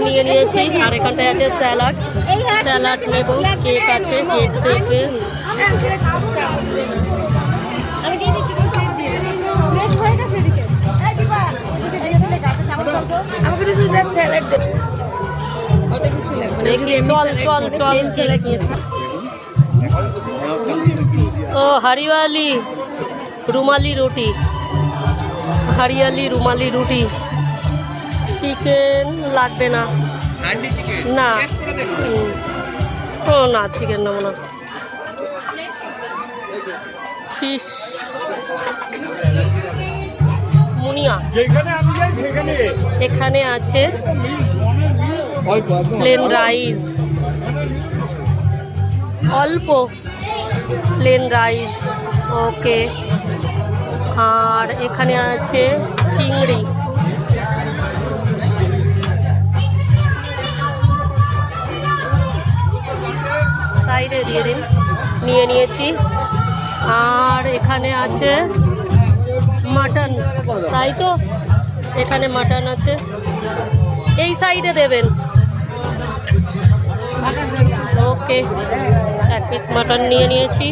নিয়ে নিয়েছি। আর এখানটায় আছে স্যালাড, স্যালাড নেব। কেক আছে, কেক থেকে চল চল চল। ও হরিয়ালি রুমালি রুটি, হরিয়ালি রুমালি রুটি। চিকেন লাগবে না, না ও না চিকেন নেবো না। ফিশ মুনিয়া এখানে আছে। প্লেন রাইস, অল্প প্লেন রাইস, ওকে। আর এখানে আছে চিংড়ি, সাইডে দিয়ে দিন, নিয়ে নিয়েছি। আর এখানে আছে মাটন, তাই তো এখানে মাটন আছে, এই সাইডে দেবেন, ওকে। এক পিস মাটন নিয়ে নিয়েছি।